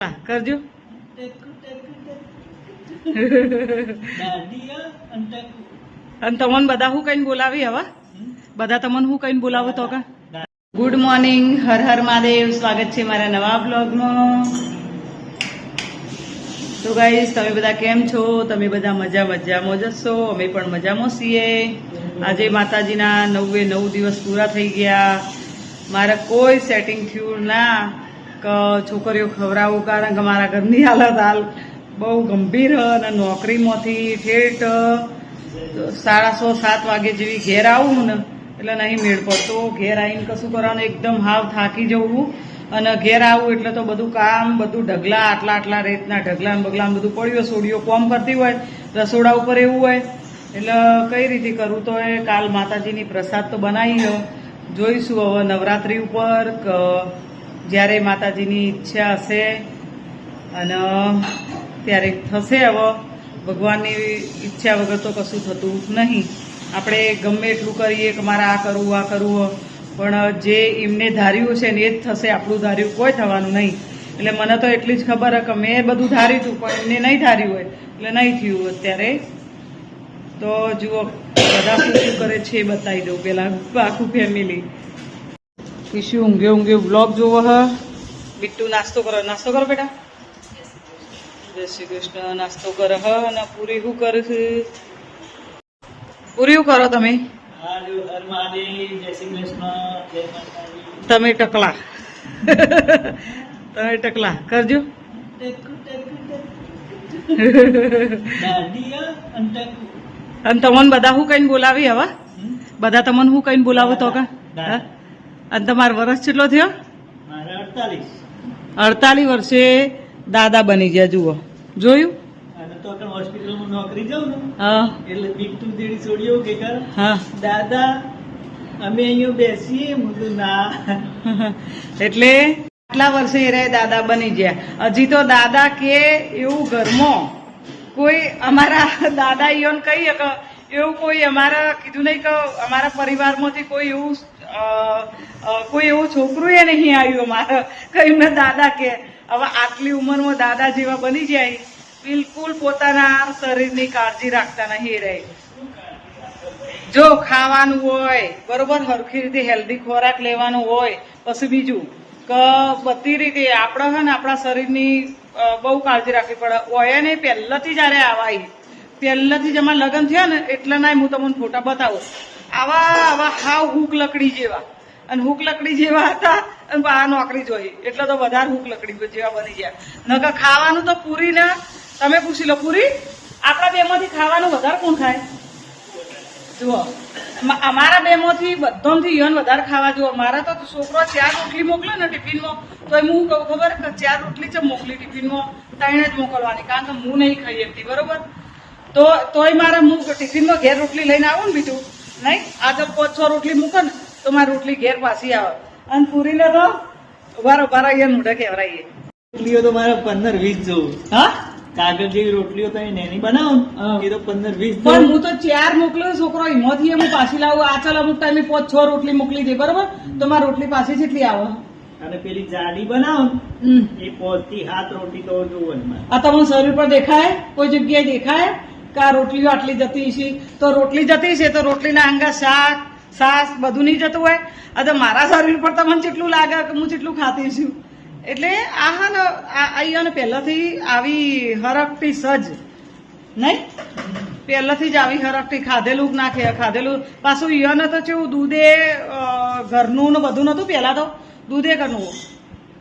કરજો. અને તમને બધા હું કઈ બોલાવી હવે બધા તમને હું કઈ બોલાવો તો કા. Good morning, Har Har Mahadev. સ્વાગત છે મારા નવા બ્લોગમાં. તો ગાઈસ, તમે બધા કેમ છો? તમે બધા મજામાં જ છો. અમે પણ મજામાં છીએ. આજે માતાજીના 9 દિવસ પૂરા થઈ ગયા. મારે કોઈ સેટિંગ થયું ના કે છોકરીઓ ખવડાવું, કારણ કે મારા ઘરની હાલત હાલ બહુ ગંભીર અને નોકરીમાંથી ઠેઠ 6:30-7 વાગે જેવી ઘેર આવું ને એટલે નહીં મેળ પડતો. ઘેર આવીને કશું કરવાનું, એકદમ હાવ થાકી જવું. અને ઘેર આવું એટલે તો બધું કામ, બધું ઢગલા, આટલા રેતના ઢગલા બગલા બધું પડ્યો સોડીઓ કોમ કરતી હોય, રસોડા ઉપર એવું હોય એટલે કઈ રીતે કરવું. તો એ કાલ માતાજીની પ્રસાદ તો બનાવી જોઈશું હવે નવરાત્રિ ઉપર, જ્યારે માતાજીની ઈચ્છા હશે અને ત્યારે થશે. હવે ભગવાનની ઈચ્છા વગર તો કશું થતું નહીં. આપણે ગમે એટલું કરીએ કે મારે આ કરવું, પણ જે એમને ધાર્યું છે ને એ જ થશે. આપણું ધાર્યું કોઈ થવાનું નહીં. એટલે મને તો એટલી જ ખબર કે મેં બધું ધાર્યું હતું પણ એમને નહીં ધાર્યું હોય એટલે નહીં થયું અત્યારે. તો જુઓ બધા શું કરે છે એ બતાવી દઉં પેલા આખું ફેમિલી. પીશું ઊંઘે બ્લોગ જોવો. બિટ્ટુ નાસ્તો કરો બેટા. જય શ્રી કૃષ્ણ. નાસ્તો કરે અને પૂરી શું કરે છે? પૂરી શું કરો તમે? તમે ટકલા કરજો. અને તમને બધા શું કઈ બોલાવી હવે બધા તમને શું કઈ બોલાવો તો કા. અને તમારો વર્ષ કેટલો થયો? 48 વર્ષે દાદા બની ગયા. જુઓ, જોયું? હોસ્પિટલમાં નોકરી જાઉં ને એટલે બિટ્ટુ જેડી છોડીઓ કે દાદા અમે અહીંયા બેસીએ. ના એટલે આટલા વર્ષે એ રહે દાદા બની ગયા. હજી તો દાદા કે એવું ઘરમાં કોઈ અમારા દાદા ઈયોને કહીએ કે એવું કોઈ અમારા કીધું નહીં કે અમારા પરિવારમાંથી કોઈ એવું છોકરું એ નહીં આવ્યું અમારા કઈ મેં દાદા કે હવે આટલી ઉંમરમાં દાદા જેવા બની જાય. બિલકુલ પોતાના શરીરની કાળજી રાખતા નહીં રહે. જો ખાવાનું હોય બરોબર, હરખી રીતે હેલ્ધી ખોરાક લેવાનું હોય, પછી બીજું કે બધી રીતે આપણે છે ને આપણા શરીરની બહુ કાળજી રાખવી પડે. હોય નહીં પહેલાથી જયારે આવાય, પહેલાથી જ અમારા લગ્ન થયા ને એટલે ના હું તમને ફોટા બતાવું. આવા હાવ હૂક લકડી જેવા, અને હૂક લકડી જેવા હતા અને આ નોકરી જોઈ એટલે તો વધારે હૂક લકડી જેવા બની ગયા. નકર ખાવાનું તો પૂરી ને તમે પૂછી લો, પૂરી આપણા બેમાંથી ખાવાનું વધારે કોણ ખાય? જુઓ, અમારા બેમાંથી બધાથી યન વધારે ખાવા. જુઓ, મારા તો છોકરો 4 રોટલી મોકલે ને ટિફિનમાં, તો હું કહું ખબર કે 4 રોટલી છે મોકલી ટિફિનમાં, 3 જ મોકલવાની, કારણ કે હું નહીં ખાઈ શકતી બરોબર. તોય મારા હું ટિફિનમાં ઘેર રોટલી લઈને આવું ને બીજું નહીં. આ તો 5-6 રોટલી મૂકે ને તો મારી રોટલી ઘેર પાછી આવે. અને પૂરીને તો ઉભાર અહીંયા મોઢા કહેવરાઈએ. રોટલીઓ તો મારે 15-20 જોવું. હા, કાગળ જેવી રોટલીઓ તમે નેની બનાવો એ તો 15-20. પણ હું તો 4 મોકલ્યો છોકરો, એમાંથી હું પાછી લાવું. આ ચાલ અમુક ટાઈમે 5-6 રોટલી મોકલી દે બરોબર, તો મારી રોટલી પાછી જેટલી આવે. અને પેલી જાડી બનાવો એ 5 થી 7 રોટલી તો જોવું. આ તમને શરીર પર દેખાય? કોઈ જગ્યાએ દેખાય કે આ રોટલીઓ આટલી જતી છે? તો રોટલી જતી છે તો રોટલીના અંગા શાક છાસ બધું નહીં જતું હોય. આ તો મારા શરીર પર તમને જેટલું લાગે કે હું જેટલું ખાતી છું. એટલે આ હા ને અહીંયા પહેલાથી આવી હરકટી સજ નહીં, પહેલાથી જ આવી હરકટી. ખાધેલું ના ખાધેલું પાછું ઈયોને તો કેવું દૂધે ઘરનું ને બધું નતું. પહેલા તો દૂધે ઘરનું.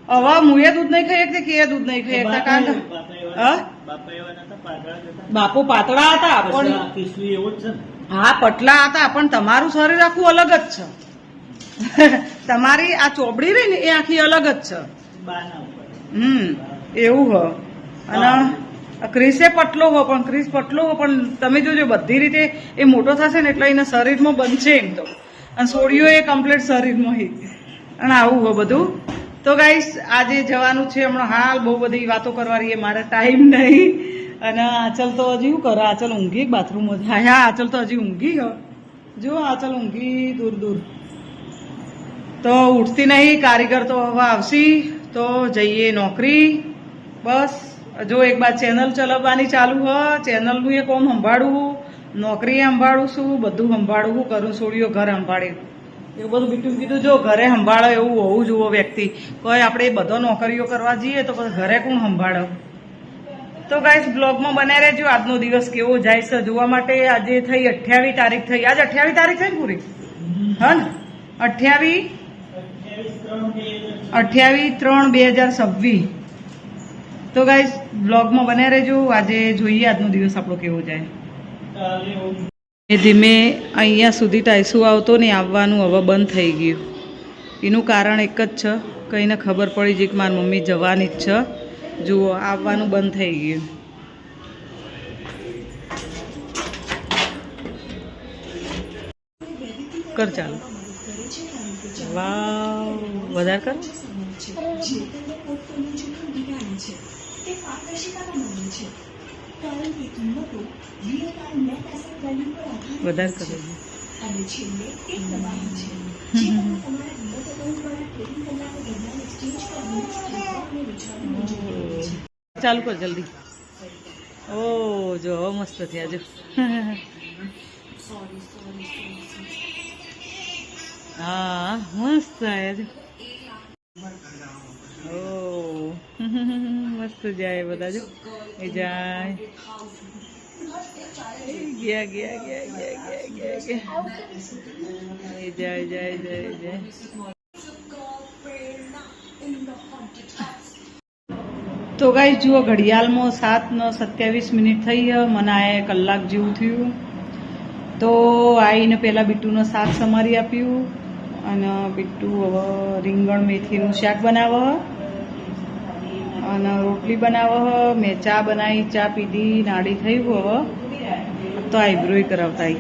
હવે હું એ દૂધ નહીં ખાઈ શકતી કે એ દૂધ નહીં ખાઈ શકતા, કારણ કે બાપુ પાતળા હતા પણ હા પટલા હતા, પણ તમારું શરીર આખું અલગ જ છે. તમારી આ ચોબડી રહી ને એ આખી અલગ જ છે. એવું હો. અને ક્રિસે પટલો હો, પણ ક્રિસ પટલો હો, પણ તમે જોજો બધી રીતે એ મોટો થશે ને એટલે એના શરીરમાં બનશે એમ તો. અને સોડિયો એ કમ્પ્લીટ શરીરમાં અને આવું હો બધું. તો ગાઈસ, આજે જવાનું છે હમણાં. હાલ બહુ બધી વાતો કરવાની, મારે ટાઈમ નહીં. અને આચલ તો હજી શું કરે? આચલ ઊંઘી બાથરૂમમાં. હા, આચલ તો હજી ઊંઘી. જો આચલ ઊંઘી દૂર તો ઉઠતી નહીં. કારીગર તો હવે આવશી તો જઈએ નોકરી. બસ જો એક બાદ ચેનલ ચલાવવાની ચાલુ હ, ચેનલનું એ કોમ સંભાળવું, નોકરી સંભાળું છું, બધું સંભાળવું કરું, છોડીઓ ઘર સંભાળે એવું બધું બીટું કીધું. જો ઘરે સંભાળે એવું હોવું જુઓ વ્યક્તિ. કોઈ આપણે બધો નોકરીઓ કરવા જઈએ તો પછી ઘરે કોણ સંભાળે. તો ગાઈસ બ્લોગમાં બનાવી રહેજો. આજનો દિવસ કેવો જાય છે જોવા માટે. આજે થઈ 28 તારીખ થઈ. આજે 28 તારીખ થઈ ને પૂરી, હા ને? 28/3/2026. તો ગાઈસ બ્લોગમાં બનાવી રહેજો. આજે જોઈએ આજનો દિવસ આપણો કેવો જાય. ધીમે અહીંયા સુધી ટાઈસુ આવતો ને આવવાનું હવે બંધ થઈ ગયું. એનું કારણ એક જ છે, કંઈને ખબર પડી છે કે મારી મમ્મી જવાની જ છે. જુઓ આવવાનું બંધ થઈ ગયું. કર ચાલો. વાવ વધારે કર. વધારે કરે ચાલુ કર જલ્દી. ઓ જો મસ્ત થયા જો. હા મસ્ત આયા જો. ઓ મસ્ત જાય બધા જો. એ જાય ગયા ગયા ગયા ગયા ગયા ગયા ગયા. એ જાય જાય જાય જાય. તો ગાઈસ જુઓ ઘડિયાળમાં 7:27 થઈ. મને આ કલાક જેવું થયું. તો આવીને પહેલાં બીટુને શાક સમારી આપ્યું અને બીટુ હવે રીંગણ મેથીનું શાક બનાવે અને રોટલી બનાવે. મેં ચા બનાવી, ચા પીધી, નાડી થઈ. હવે તો આઈબ્રોય કરાવતા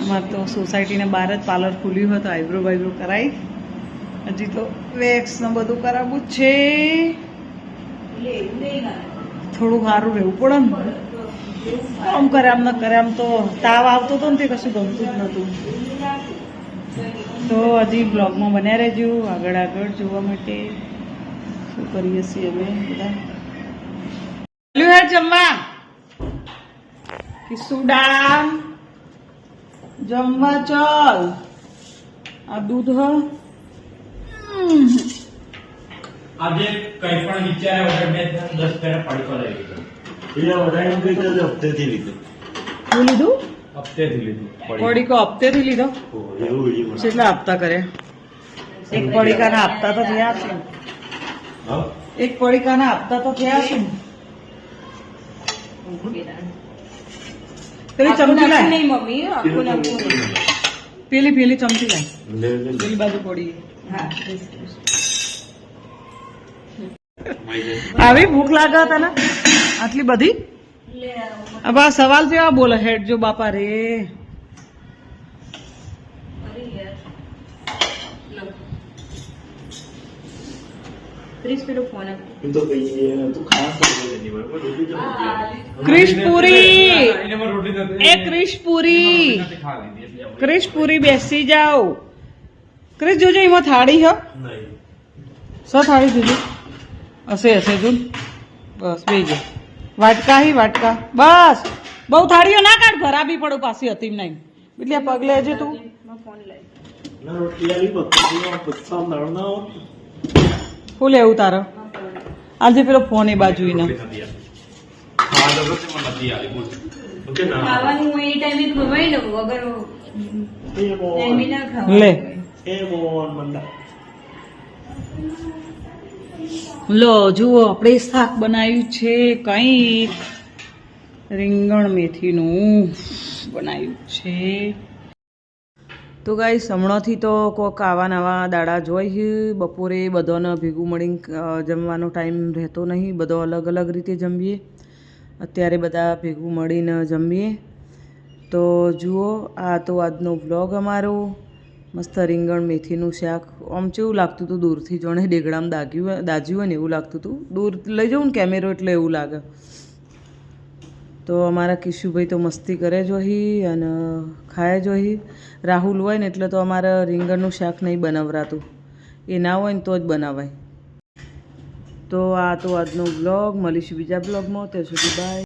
અમારે તો સોસાયટીને બહાર જ પાર્લર ખુલ્યું હોય તો આઈબ્રો બાઈબ્રો કરાવી. હજી તો વેક્સ ને બધું કરાવવું જ છે. થોડું સારું રહેવું પડે ને. આમ કરે આમ ન કરે આમ તો તાવ આવતો હતો ને તે કશું ગમતું જ નહોતું. તો હજી બ્લોગમાં બન્યા રહેજો આગળ આગળ જોવા માટે. શું કરીએ છીએ અમે બધા. હેડ જમવા કિસુડા જમવા ચાલ. આ દૂધ હ આજે કઈ પણ વિચાર્યા વગર મેં 10 પેરા પડકો લઈ લીધો. હપ્તેથી લીધું. શું લીધું? હપ્તેથી લીધું પડીકો હપ્તેથી લીધો. કેટલા હપ્તા કર્યા? એક પડીકાના હપ્તા તો થયા છે. એક પડીકાના હપ્તા તો થયા છે. પેલી ચમચી લાય. પેલી ચમચી લાય. પેલી બાજુ પડી. આવી ભૂખ લાગે તને આટલી બધી? अब आ सवाल से आप बोला हेड जो बापा रे. क्रिश पूरी बेसी जाओ. क्रिश जो एમાં થાળી હ થાળી જોજો. હશે હશે જો. બસ બેસી જા. વાટકા હી વાટકા બસ. બહુ થાળીઓ ના કાઢ, ભરાબી પડો પાછી હતી નહીં. એટલે પગલે છે તું. શું લેવું તારે? આજે પેલો ફોન એ બાજુ ને લે લો જુઓ આપણે શાક બનાવ્યું છે. કંઈક રીંગણ મેથીનું બનાવ્યું છે. તો ગાઈસ હમણાંથી તો કોઈક આવા નવા દાડા જોઈ. બપોરે બધાને ભેગું મળીને જમવાનો ટાઈમ રહેતો નહીં. બધો અલગ અલગ રીતે જમીએ. અત્યારે બધા ભેગું મળીને જમીએ. તો જુઓ આ તો આજનો વ્લોગ અમારો. મસ્ત રીંગણ મેથીનું શાક. આમ કેવું લાગતું હતું દૂરથી, જોણે ડેગડામાં દાજ્યું હોય ને એવું લાગતું હતું. દૂર લઈ જાઉં ને કેમેરો એટલે એવું લાગે. તો અમારા કિશુભાઈ તો મસ્તી કરે જોઈ અને ખાય જોઈ. રાહુલ હોય ને એટલે તો અમારે રીંગણનું શાક નહીં બનાવરાતું. એ ના હોય ને તો જ બનાવાય. તો આ તો આજનો બ્લોગ. મળીશું બીજા બ્લોગમાં. ત્યાં સુધી બાય.